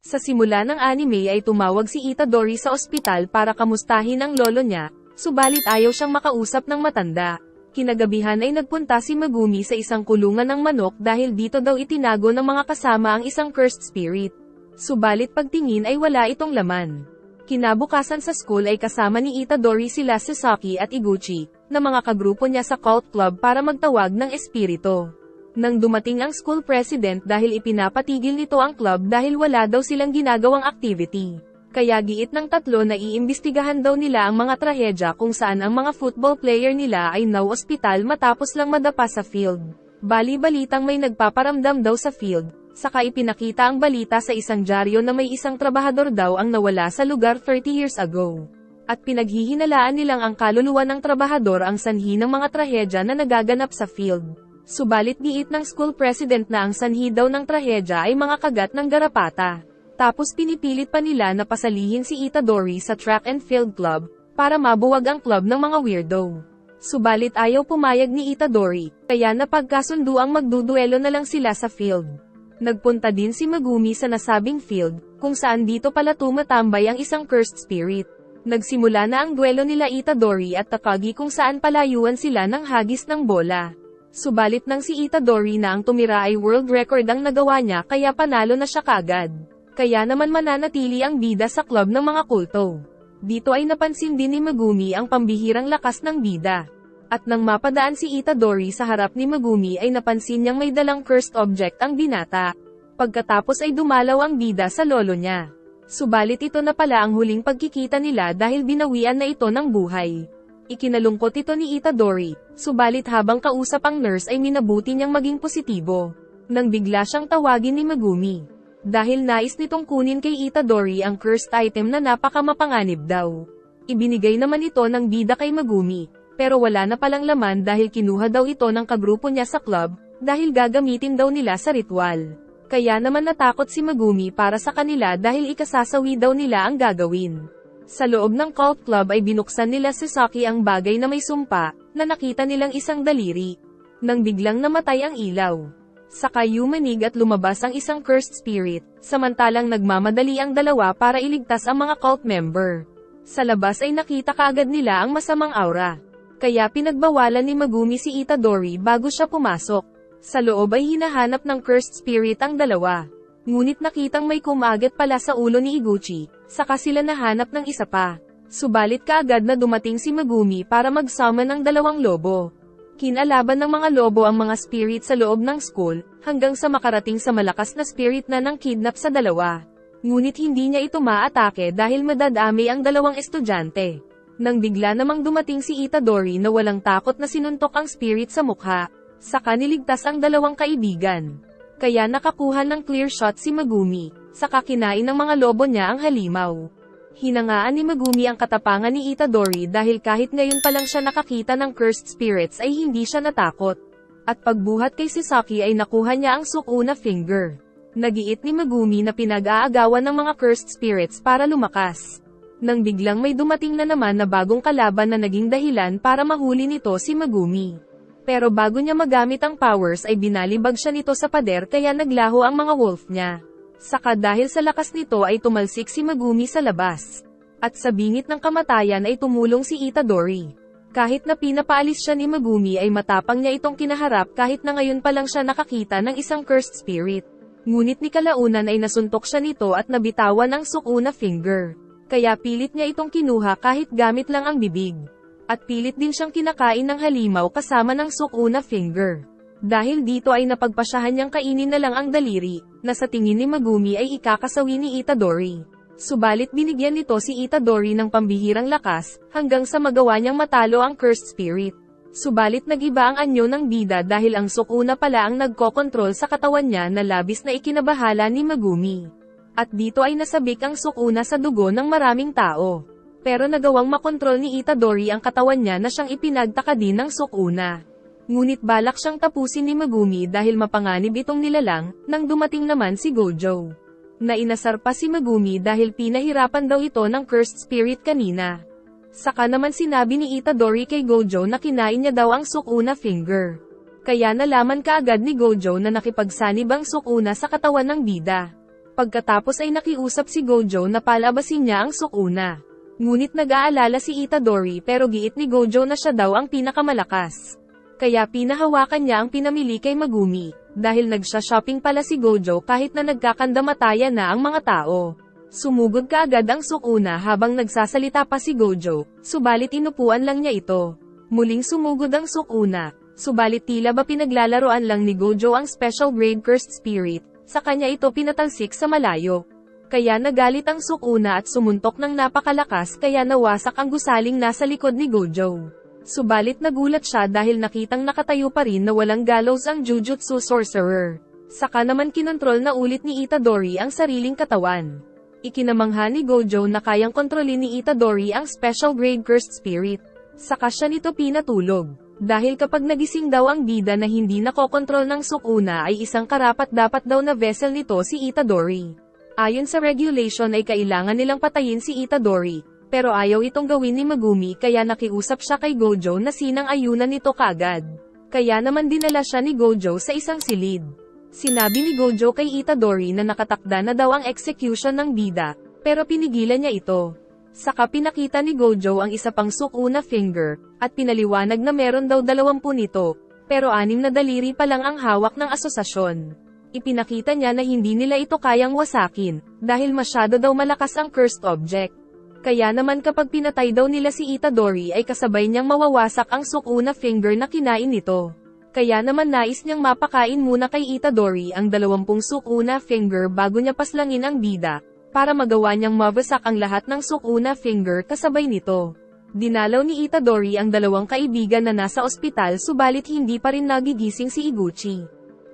Sa simula ng anime ay tumawag si Itadori sa ospital para kamustahin ang lolo niya, subalit ayaw siyang makausap ng matanda. Kinagabihan ay nagpunta si Megumi sa isang kulungan ng manok dahil dito daw itinago ng mga kasama ang isang cursed spirit. Subalit pagtingin ay wala itong laman. Kinabukasan sa school ay kasama ni Itadori sila Sasaki at Iguchi, na mga kagrupo niya sa cult club para magtawag ng espiritu. Nang dumating ang school president dahil ipinapatigil nito ang club dahil wala daw silang ginagawang activity. Kaya giit ng tatlo na iimbestigahan daw nila ang mga trahedya kung saan ang mga football player nila ay na-ospital matapos lang madapa sa field. Bali-balitang may nagpaparamdam daw sa field, saka ipinakita ang balita sa isang dyaryo na may isang trabahador daw ang nawala sa lugar 30 years ago. At pinaghihinalaan nilang ang kaluluwa ng trabahador ang sanhi ng mga trahedya na nagaganap sa field. Subalit giit ng school president na ang sanhi daw ng trahedya ay mga kagat ng garapata. Tapos pinipilit pa nila na pasalihin si Itadori sa track and field club, para mabuwag ang club ng mga weirdo. Subalit ayaw pumayag ni Itadori, kaya napagkasundo ang magduduelo na lang sila sa field. Nagpunta din si Megumi sa nasabing field, kung saan dito pala tumatambay ang isang cursed spirit. Nagsimula na ang duelo nila Itadori at Takagi kung saan palayuan sila ng hagis ng bola. Subalit nang si Itadori na ang tumira ay world record ang nagawa niya kaya panalo na siya kagad. Kaya naman mananatili ang bida sa club ng mga kulto. Dito ay napansin din ni Megumi ang pambihirang lakas ng bida. At nang mapadaan si Itadori sa harap ni Megumi ay napansin niyang may dalang cursed object ang binata. Pagkatapos ay dumalaw ang bida sa lolo niya. Subalit ito na pala ang huling pagkikita nila dahil binawian na ito ng buhay. Ikinalungkot ito ni Itadori, subalit habang kausap ang nurse ay minabuti niyang maging positibo. Nang bigla siyang tawagin ni Megumi. Dahil nais nitong kunin kay Itadori ang cursed item na napakamapanganib daw. Ibinigay naman ito ng bida kay Megumi, pero wala na palang laman dahil kinuha daw ito ng kagrupo niya sa club, dahil gagamitin daw nila sa ritual. Kaya naman natakot si Megumi para sa kanila dahil ikasasawi daw nila ang gagawin. Sa loob ng cult club ay binuksan nila Sasaki ang bagay na may sumpa, na nakita nilang isang daliri. Nang biglang namatay ang ilaw. Saka yumanig at lumabas ang isang cursed spirit, samantalang nagmamadali ang dalawa para iligtas ang mga cult member. Sa labas ay nakita kaagad nila ang masamang aura. Kaya pinagbawalan ni Megumi si Itadori bago siya pumasok. Sa loob ay hinahanap ng cursed spirit ang dalawa. Ngunit nakitang may kumagat pala sa ulo ni Iguchi, saka sila nahanap ng isa pa. Subalit kaagad na dumating si Megumi para mag-summon ng dalawang lobo. Kinalaban ng mga lobo ang mga spirit sa loob ng school, hanggang sa makarating sa malakas na spirit na nang kidnap sa dalawa. Ngunit hindi niya ito maatake dahil madadami ang dalawang estudyante. Nang bigla namang dumating si Itadori na walang takot na sinuntok ang spirit sa mukha, saka niligtas ang dalawang kaibigan. Kaya nakakuha ng clear shot si Megumi, saka kinain ng mga lobo niya ang halimaw. Hinangaan ni Megumi ang katapangan ni Itadori dahil kahit ngayon pa lang siya nakakita ng cursed spirits ay hindi siya natakot. At pagbuhat kay Sasaki ay nakuha niya ang sukuna finger. Nagiit ni Megumi na pinag-aagawan ng mga cursed spirits para lumakas. Nang biglang may dumating na naman na bagong kalaban na naging dahilan para mahuli nito si Megumi. Pero bago niya magamit ang powers ay binalibag siya nito sa pader kaya naglaho ang mga wolf niya. Saka dahil sa lakas nito ay tumalsik si Megumi sa labas. At sa bingit ng kamatayan ay tumulong si Itadori. Kahit na pinapaalis siya ni Megumi ay matapang niya itong kinaharap kahit na ngayon pa lang siya nakakita ng isang cursed spirit. Ngunit ni kalaunan ay nasuntok siya nito at nabitawan ang sukuna finger. Kaya pilit niya itong kinuha kahit gamit lang ang bibig. At pilit din siyang kinakain ng halimaw kasama ng sukuna finger. Dahil dito ay napagpasyahan niyang kainin na lang ang daliri, na sa tingin ni Megumi ay ikakasawi ni Itadori. Subalit binigyan nito si Itadori ng pambihirang lakas, hanggang sa magawa niyang matalo ang cursed spirit. Subalit nagiba ang anyo ng bida dahil ang sukuna pala ang nagkokontrol sa katawan niya na labis na ikinabahala ni Megumi. At dito ay nasabik ang sukuna sa dugo ng maraming tao. Pero nagawang makontrol ni Itadori ang katawan niya na siyang ipinagtaka din ng sukuna. Ngunit balak siyang tapusin ni Megumi dahil mapanganib itong nilalang, nang dumating naman si Gojo. Nainasar pa si Megumi dahil pinahirapan daw ito ng cursed spirit kanina. Saka naman sinabi ni Itadori kay Gojo na kinain niya daw ang sukuna finger. Kaya nalaman kaagad ni Gojo na nakipagsanib ang sukuna sa katawan ng bida. Pagkatapos ay nakiusap si Gojo na palabasin niya ang Sukuna. Ngunit nag-aalala si Itadori pero giit ni Gojo na siya daw ang pinakamalakas. Kaya pinahawakan niya ang pinamili kay Megumi, dahil nagsha-shopping pala si Gojo kahit na nagkakandamatayan na ang mga tao. Sumugod kaagad ang Sukuna habang nagsasalita pa si Gojo, subalit inupuan lang niya ito. Muling sumugod ang Sukuna, subalit tila ba pinaglalaroan lang ni Gojo ang special grade cursed spirit, sa kanya ito pinatalsik sa malayo. Kaya nagalit ang Sukuna at sumuntok ng napakalakas kaya nawasak ang gusaling nasa likod ni Gojo. Subalit nagulat siya dahil nakitang nakatayo pa rin na walang gallows ang Jujutsu Sorcerer. Saka naman kinontrol na ulit ni Itadori ang sariling katawan. Ikinamangha ni Gojo na kayang kontrolin ni Itadori ang special grade cursed spirit. Saka siya nito pinatulog. Dahil kapag nagising daw ang bida na hindi nakokontrol ng Sukuna ay isang karapat-dapat daw na vessel nito si Itadori. Ayon sa regulation ay kailangan nilang patayin si Itadori. Pero ayaw itong gawin ni Megumi kaya nakiusap siya kay Gojo na sinang ayunan nito kaagad. Kaya naman dinala siya ni Gojo sa isang silid. Sinabi ni Gojo kay Itadori na nakatakda na daw ang execution ng bida, pero pinigilan niya ito. Saka pinakita ni Gojo ang isa pang Sukuna finger, at pinaliwanag na meron daw 20 nito, pero 6 na daliri pa lang ang hawak ng asosasyon. Ipinakita niya na hindi nila ito kayang wasakin, dahil masyado daw malakas ang cursed object. Kaya naman kapag pinatay daw nila si Itadori ay kasabay niyang mawawasak ang Sukuna finger na kinain nito. Kaya naman nais niyang mapakain muna kay Itadori ang 20 Sukuna finger bago niya paslangin ang bida, para magawa niyang mawasak ang lahat ng Sukuna finger kasabay nito. Dinalaw ni Itadori ang 2 kaibigan na nasa ospital subalit hindi pa rin nagigising si Iguchi.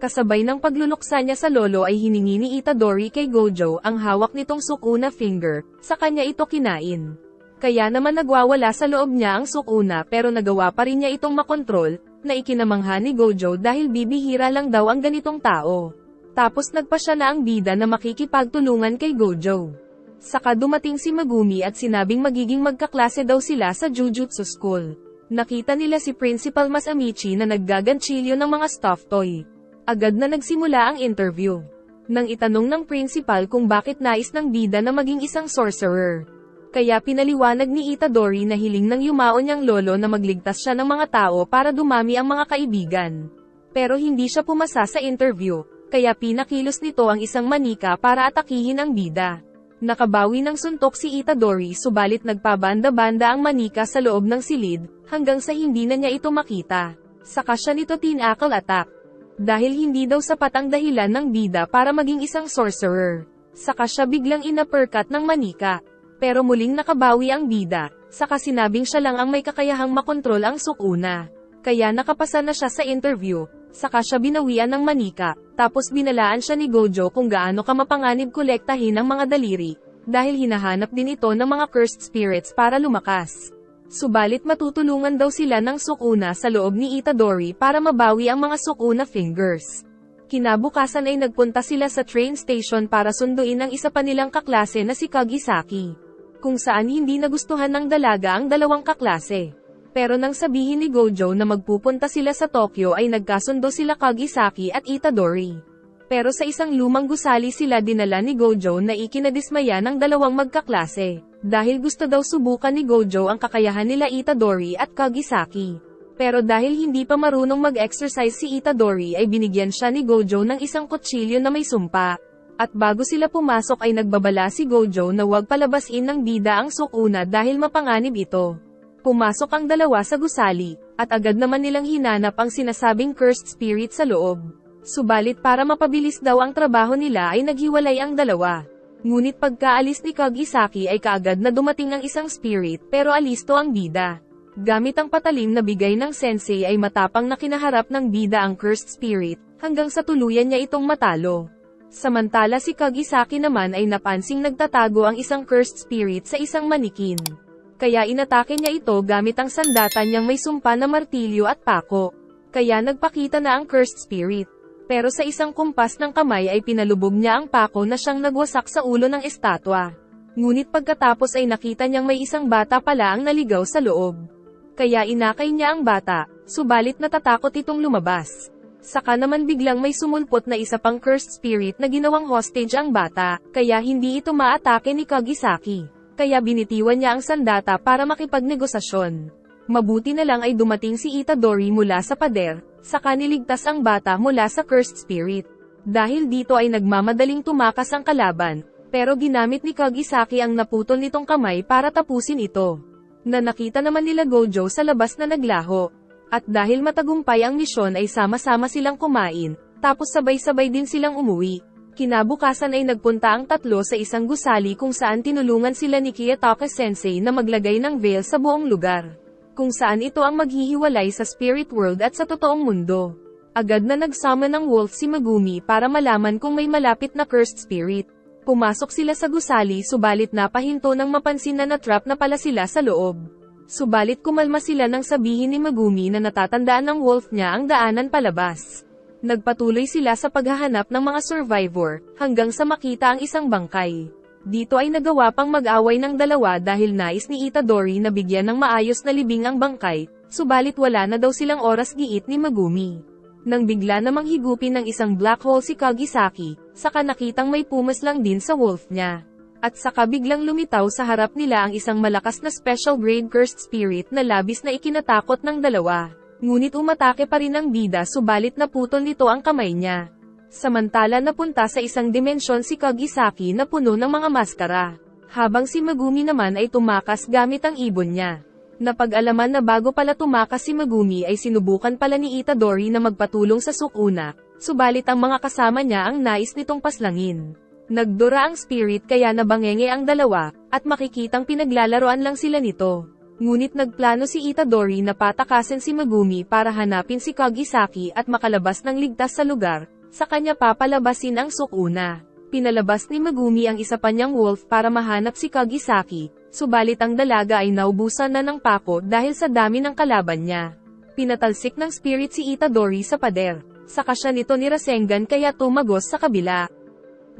Kasabay ng pagluluksa niya sa lolo ay hiningi ni Itadori kay Gojo ang hawak nitong Sukuna finger, sa kanya ito kinain. Kaya naman nagwawala sa loob niya ang Sukuna pero nagawa pa rin niya itong makontrol, na ikinamangha ni Gojo dahil bibihira lang daw ang ganitong tao. Tapos nagpa siya na ang bida na makikipagtulungan kay Gojo. Saka dumating si Megumi at sinabing magiging magkaklase daw sila sa Jujutsu School. Nakita nila si Principal Masamichi na naggagantsilyo ng mga stuffed toy. Agad na nagsimula ang interview. Nang itanong ng principal kung bakit nais ng bida na maging isang sorcerer. Kaya pinaliwanag ni Itadori na hiling ng yumao niyang lolo na magligtas siya ng mga tao para dumami ang mga kaibigan. Pero hindi siya pumasa sa interview, kaya pinakilos nito ang isang manika para atakihin ang bida. Nakabawi ng suntok si Itadori subalit nagpabanda-banda ang manika sa loob ng silid, hanggang sa hindi na niya ito makita. Saka siya nito tinakal attack. Dahil hindi daw sapat ang dahilan ng bida para maging isang sorcerer. Saka siya biglang inuppercut ng manika. Pero muling nakabawi ang bida, saka sinabing siya lang ang may kakayahang makontrol ang Sukuna. Kaya nakapasa na siya sa interview, saka siya binawian ng manika, tapos binalaan siya ni Gojo kung gaano ka mapanganib kolektahin ang mga daliri, dahil hinahanap din ito ng mga cursed spirits para lumakas. Subalit matutulungan daw sila ng Sukuna sa loob ni Itadori para mabawi ang mga Sukuna fingers. Kinabukasan ay nagpunta sila sa train station para sunduin ang isa pa nilang kaklase na si Kagisaki. Kung saan hindi nagustuhan ng dalaga ang 2 kaklase. Pero nang sabihin ni Gojo na magpupunta sila sa Tokyo ay nagkasundo sila Kagisaki at Itadori. Pero sa isang lumang gusali sila dinala ni Gojo na ikinadismaya ng 2 magkaklase. Dahil gusto daw subukan ni Gojo ang kakayahan nila Itadori at Kagisaki. Pero dahil hindi pa marunong mag-exercise si Itadori ay binigyan siya ni Gojo ng isang kutsilyo na may sumpa. At bago sila pumasok ay nagbabala si Gojo na huwag palabasin ng bida ang Sukuna dahil mapanganib ito. Pumasok ang 2 sa gusali, at agad naman nilang hinanap ang sinasabing cursed spirit sa loob. Subalit para mapabilis daw ang trabaho nila ay naghiwalay ang 2. Ngunit pagkaalis ni Kagisaki ay kaagad na dumating ang isang spirit pero alisto ang bida. Gamit ang patalim na bigay ng sensei ay matapang na kinaharap ng bida ang cursed spirit, hanggang sa tuluyan niya itong matalo. Samantala si Kagisaki naman ay napansing nagtatago ang isang cursed spirit sa isang manikin. Kaya inatake niya ito gamit ang sandata niyang may sumpa na martilyo at pako. Kaya nagpakita na ang cursed spirit. Pero sa isang kumpas ng kamay ay pinalubog niya ang pako na siyang nagwasak sa ulo ng estatwa. Ngunit pagkatapos ay nakita niyang may isang bata pala ang naligaw sa loob. Kaya inakay niya ang bata, subalit natatakot itong lumabas. Saka naman biglang may sumulpot na isa pang cursed spirit na ginawang hostage ang bata, kaya hindi ito maatake ni Kagisaki. Kaya binitiwan niya ang sandata para makipagnegosasyon. Mabuti na lang ay dumating si Itadori mula sa pader, saka niligtas ang bata mula sa cursed spirit. Dahil dito ay nagmamadaling tumakas ang kalaban, pero ginamit ni Kagisaki ang naputol nitong kamay para tapusin ito. Na nakita naman nila Gojo sa labas na naglaho. At dahil matagumpay ang misyon ay sama-sama silang kumain, tapos sabay-sabay din silang umuwi. Kinabukasan ay nagpunta ang tatlo sa isang gusali kung saan tinulungan sila ni Kiyotaka Sensei na maglagay ng veil sa buong lugar. Kung saan ito ang maghihiwalay sa spirit world at sa totoong mundo. Agad na nagsama ng wolf si Megumi para malaman kung may malapit na cursed spirit. Pumasok sila sa gusali subalit napahinto nang mapansin na na-trap na pala sila sa loob. Subalit kumalma sila nang sabihin ni Megumi na natatandaan ng wolf niya ang daanan palabas. Nagpatuloy sila sa paghahanap ng mga survivor, hanggang sa makita ang isang bangkay. Dito ay nagawa pang mag-away ng dalawa dahil nais ni Itadori na bigyan ng maayos na libing ang bangkay, subalit wala na daw silang oras giit ni Megumi. Nang bigla namang higupin ng isang black hole si Kagisaki, saka nakitang may pumas lang din sa wolf niya. At saka biglang lumitaw sa harap nila ang isang malakas na special grade cursed spirit na labis na ikinatakot ng dalawa. Ngunit umatake pa rin ang bida subalit naputol nito ang kamay niya. Samantala napunta sa isang dimensyon si Kagisaki na puno ng mga maskara. Habang si Megumi naman ay tumakas gamit ang ibon niya. Napag-alaman na bago pala tumakas si Megumi ay sinubukan pala ni Itadori na magpatulong sa Sukuna, subalit ang mga kasama niya ang nais nitong paslangin. Nagdura ang spirit kaya nabangenge ang dalawa, at makikitang pinaglalaroan lang sila nito. Ngunit nagplano si Itadori na patakasin si Megumi para hanapin si Kagisaki at makalabas ng ligtas sa lugar, sa kanya papalabasin ang Sukuna. Pinalabas ni Megumi ang isa pa niyang wolf para mahanap si Kagisaki, subalit ang dalaga ay naubusan na ng pako dahil sa dami ng kalaban niya. Pinatalsik ng spirit si Itadori sa pader, saka siya nito ni Rasengan kaya tumagos sa kabila.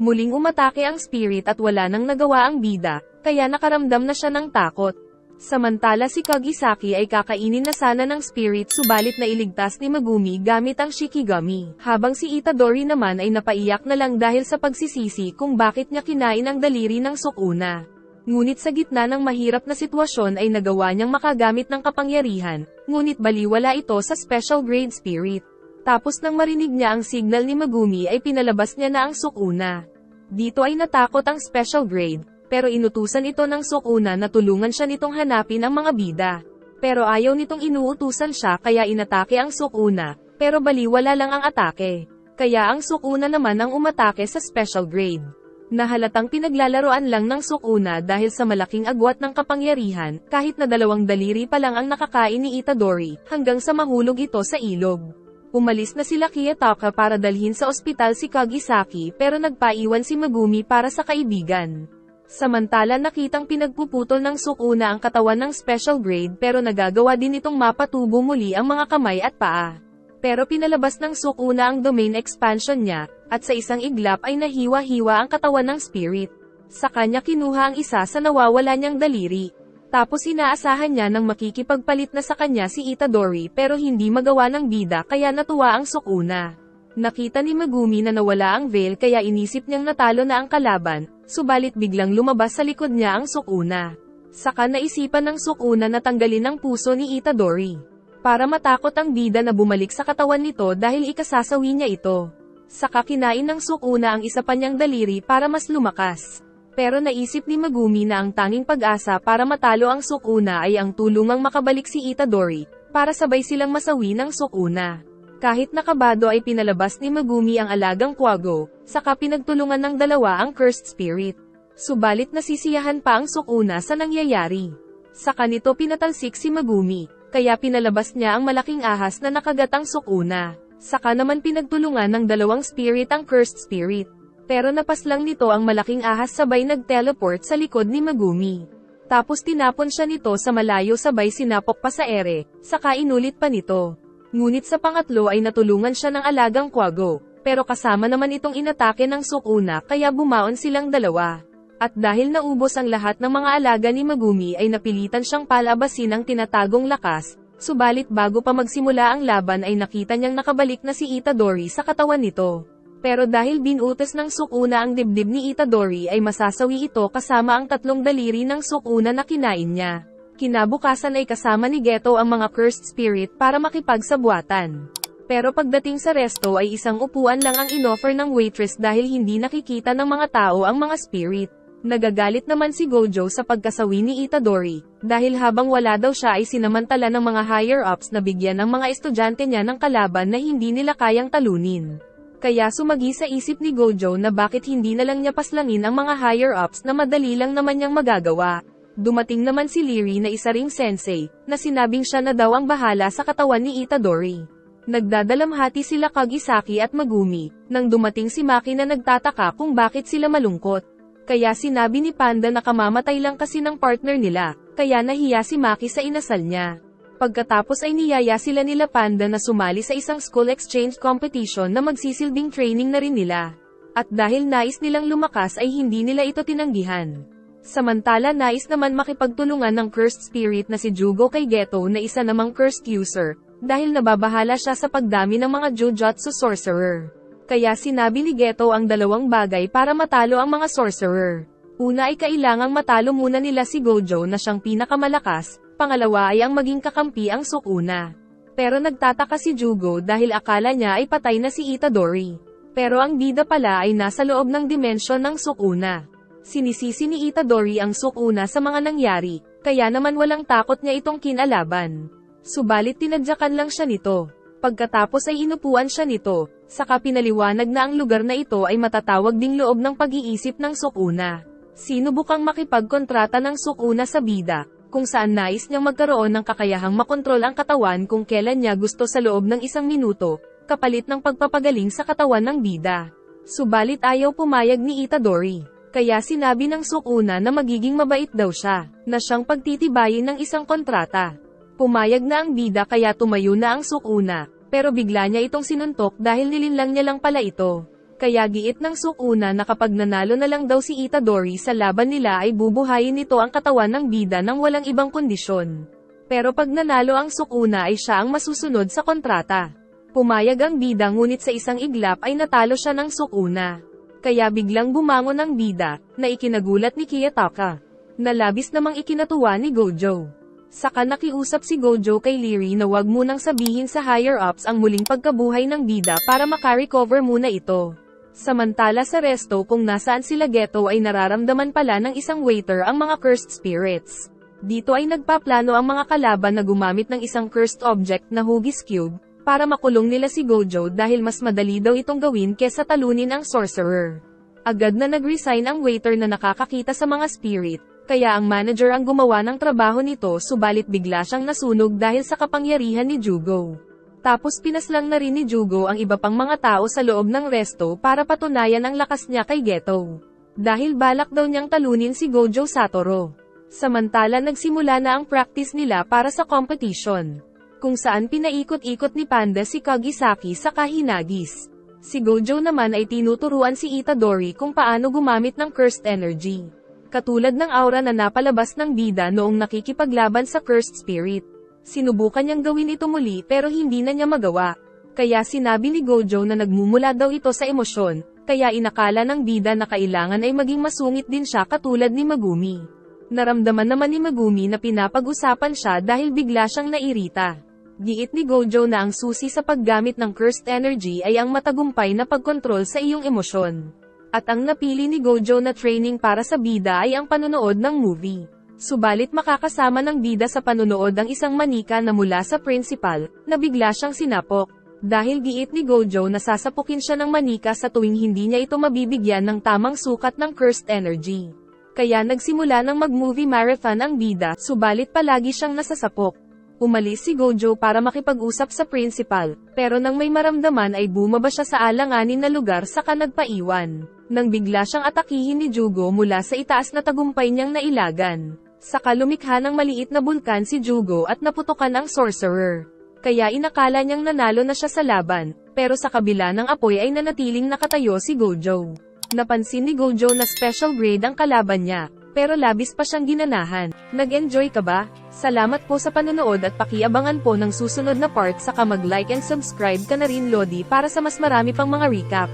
Muling umatake ang spirit at wala nang nagawa ang bida, kaya nakaramdam na siya ng takot. Samantala si Kagisaki ay kakainin na sana ng spirit subalit nailigtas ni Megumi gamit ang Shikigami. Habang si Itadori naman ay napaiyak na lang dahil sa pagsisisi kung bakit niya kinain ang daliri ng Sukuna. Ngunit sa gitna ng mahirap na sitwasyon ay nagawa niyang makagamit ng kapangyarihan, ngunit baliwala ito sa special grade spirit. Tapos nang marinig niya ang signal ni Megumi ay pinalabas niya na ang Sukuna. Dito ay natakot ang special grade, pero inutusan ito ng Sukuna na tulungan siya nitong hanapin ang mga bida. Pero ayaw nitong inuutusan siya kaya inatake ang Sukuna, pero baliwala lang ang atake. Kaya ang Sukuna naman ang umatake sa special grade. Nahalatang pinaglalaroan lang ng Sukuna dahil sa malaking agwat ng kapangyarihan, kahit na 2 daliri pa lang ang nakakain ni Itadori, hanggang sa mahulog ito sa ilog. Umalis na sila Kiyotaka para dalhin sa ospital si Kagisaki pero nagpaiwan si Megumi para sa kaibigan. Samantala nakitang pinagpuputol ng Sukuna ang katawan ng special grade pero nagagawa din itong mapatubo muli ang mga kamay at paa. Pero pinalabas ng Sukuna ang domain expansion niya, at sa isang iglap ay nahiwa-hiwa ang katawan ng spirit. Sa kanya kinuha ang isa sa nawawala niyang daliri. Tapos inaasahan niya nang makikipagpalit na sa kanya si Itadori pero hindi magawa ng bida kaya natuwa ang Sukuna. Nakita ni Megumi na nawala ang veil kaya inisip niyang natalo na ang kalaban, subalit biglang lumabas sa likod niya ang Sukuna. Saka naisipan ng Sukuna na tanggalin ang puso ni Itadori. Para matakot ang bida na bumalik sa katawan nito dahil ikasasawi niya ito. Saka kinain ng Sukuna ang isa pa niyang daliri para mas lumakas. Pero naisip ni Megumi na ang tanging pag-asa para matalo ang Sukuna ay ang tulungang makabalik si Itadori, para sabay silang masawi ng Sukuna. Kahit nakabado ay pinalabas ni Megumi ang alagang Quago, saka pinagtulungan ng dalawa ang cursed spirit. Subalit nasisiyahan pa ang Sukuna sa nangyayari. Saka nito pinatalsik si Megumi, kaya pinalabas niya ang malaking ahas na nakagat ang Sukuna. Saka naman pinagtulungan ng 2 spirit ang cursed spirit. Pero napaslang nito ang malaking ahas sabay nag-teleport sa likod ni Megumi. Tapos tinapon siya nito sa malayo sabay sinapok pa sa ere, saka inulit pa nito. Ngunit sa pangatlo ay natulungan siya ng alagang Quago, pero kasama naman itong inatake ng Sukuna kaya bumaon silang dalawa. At dahil naubos ang lahat ng mga alaga ni Megumi ay napilitan siyang palabasin ang tinatagong lakas, Subalit bago pa magsimula ang laban ay nakita niyang nakabalik na si Itadori sa katawan nito. Pero dahil binutas ng Sukuna ang dibdib ni Itadori ay masasawi ito kasama ang 3 daliri ng Sukuna na kinain niya. Kinabukasan ay kasama ni Geto ang mga cursed spirit para makipagsabwatan. Pero pagdating sa resto ay isang upuan lang ang inoffer ng waitress dahil hindi nakikita ng mga tao ang mga spirit. Nagagalit naman si Gojo sa pagkasawi ni Itadori, dahil habang wala daw siya ay sinamantala ng mga higher-ups na bigyan ng mga estudyante niya ng kalaban na hindi nila kayang talunin. Kaya sumagi sa isip ni Gojo na bakit hindi na lang niya paslangin ang mga higher-ups na madali lang naman niyang magagawa. Dumating naman si Leary na isa ring sensei, na sinabing siya na daw ang bahala sa katawan ni Itadori. Nagdadalamhati sila Kagisaki at Megumi, nang dumating si Maki na nagtataka kung bakit sila malungkot. Kaya sinabi ni Panda na kamamatay lang kasi ng partner nila, kaya nahiya si Maki sa inasal niya. Pagkatapos ay niyaya sila nila Panda na sumali sa isang school exchange competition na magsisilbing training na rin nila. At dahil nais nilang lumakas ay hindi nila ito tinanggihan. Samantala nais naman makipagtulungan ng cursed spirit na si Jugo kay Geto na isa namang cursed user, dahil nababahala siya sa pagdami ng mga Jujutsu sorcerer. Kaya sinabi ni Geto ang 2 bagay para matalo ang mga sorcerer. Una ay kailangang matalo muna nila si Gojo na siyang pinakamalakas, pangalawa ay ang maging kakampi ang Sukuna. Pero nagtataka si Jugo dahil akala niya ay patay na si Itadori. Pero ang bida pala ay nasa loob ng dimensyon ng Sukuna. Sinisisi ni Itadori ang Sukuna sa mga nangyari, kaya naman walang takot niya itong kinalaban. Subalit tinadyakan lang siya nito. Pagkatapos ay inupuan siya nito, saka pinaliwanag na ang lugar na ito ay matatawag ding loob ng pag-iisip ng Sukuna. Sinubukang makipagkontrata ng Sukuna sa bida, kung saan nais niyang magkaroon ng kakayahang makontrol ang katawan kung kailan niya gusto sa loob ng 1 minuto, kapalit ng pagpapagaling sa katawan ng bida. Subalit ayaw pumayag ni Itadori. Kaya sinabi ng Sukuna na magiging mabait daw siya, na siyang pagtitibayin ng isang kontrata. Pumayag na ang bida kaya tumayo na ang Sukuna, pero bigla niya itong sinuntok dahil nilinlang niya lang pala ito. Kaya giit ng Sukuna na kapag nanalo na lang daw si Itadori sa laban nila ay bubuhayin nito ang katawan ng bida nang walang ibang kondisyon. Pero pag nanalo ang Sukuna ay siya ang masusunod sa kontrata. Pumayag ang bida ngunit sa isang iglap ay natalo siya ng Sukuna. Kaya biglang bumangon ang bida, na ikinagulat ni Kiyotaka. Nalabis namang ikinatuwa ni Gojo. Saka nakiusap si Gojo kay Leary na wag munang sabihin sa higher-ups ang muling pagkabuhay ng bida para makarecover muna ito. Samantala sa resto kung nasaan sila Geto ay nararamdaman pala ng isang waiter ang mga cursed spirits. Dito ay nagpaplano ang mga kalaban na gumamit ng isang cursed object na Hugis Cube, para makulong nila si Gojo dahil mas madali daw itong gawin kesa talunin ang sorcerer. Agad na nag-resign ang waiter na nakakakita sa mga spirit, kaya ang manager ang gumawa ng trabaho nito subalit bigla siyang nasunog dahil sa kapangyarihan ni Jugo. Tapos pinaslang na rin ni Jugo ang iba pang mga tao sa loob ng resto para patunayan ang lakas niya kay Geto. Dahil balak daw niyang talunin si Gojo Satoru. Samantala nagsimula na ang practice nila para sa competition, kung saan pinaikot-ikot ni Panda si Kagisaki sa kahinagis. Si Gojo naman ay tinuturuan si Itadori kung paano gumamit ng cursed energy. Katulad ng aura na napalabas ng bida noong nakikipaglaban sa cursed spirit. Sinubukan niyang gawin ito muli pero hindi na niya magawa. Kaya sinabi ni Gojo na nagmumula daw ito sa emosyon, kaya inakala ng bida na kailangan ay maging masungit din siya katulad ni Megumi. Naramdaman naman ni Megumi na pinapag-usapan siya dahil bigla siyang nairita. Giit ni Gojo na ang susi sa paggamit ng cursed energy ay ang matagumpay na pagkontrol sa iyong emosyon. At ang napili ni Gojo na training para sa bida ay ang panonood ng movie. Subalit makakasama ng bida sa panonood ang isang manika na mula sa principal, na bigla siyang sinapok. Dahil giit ni Gojo na sasapukin siya ng manika sa tuwing hindi niya ito mabibigyan ng tamang sukat ng cursed energy. Kaya nagsimula ng mag-movie marathon ang bida, subalit palagi siyang nasasapok. Umalis si Gojo para makipag-usap sa principal, pero nang may maramdaman ay bumaba siya sa alanganin na lugar saka nagpaiwan. Nang bigla siyang atakihin ni Jugo mula sa itaas na tagumpay niyang nailagan. Saka lumikha ng maliit na bulkan si Jugo at naputukan ang sorcerer. Kaya inakala niyang nanalo na siya sa laban, pero sa kabila ng apoy ay nanatiling nakatayo si Gojo. Napansin ni Gojo na special grade ang kalaban niya, pero labis pa siyang ginanahan. Nag-enjoy ka ba? Salamat po sa panonood at pakiabangan po ng susunod na part, saka mag-like and subscribe ka na rin Lodi para sa mas marami pang mga recap.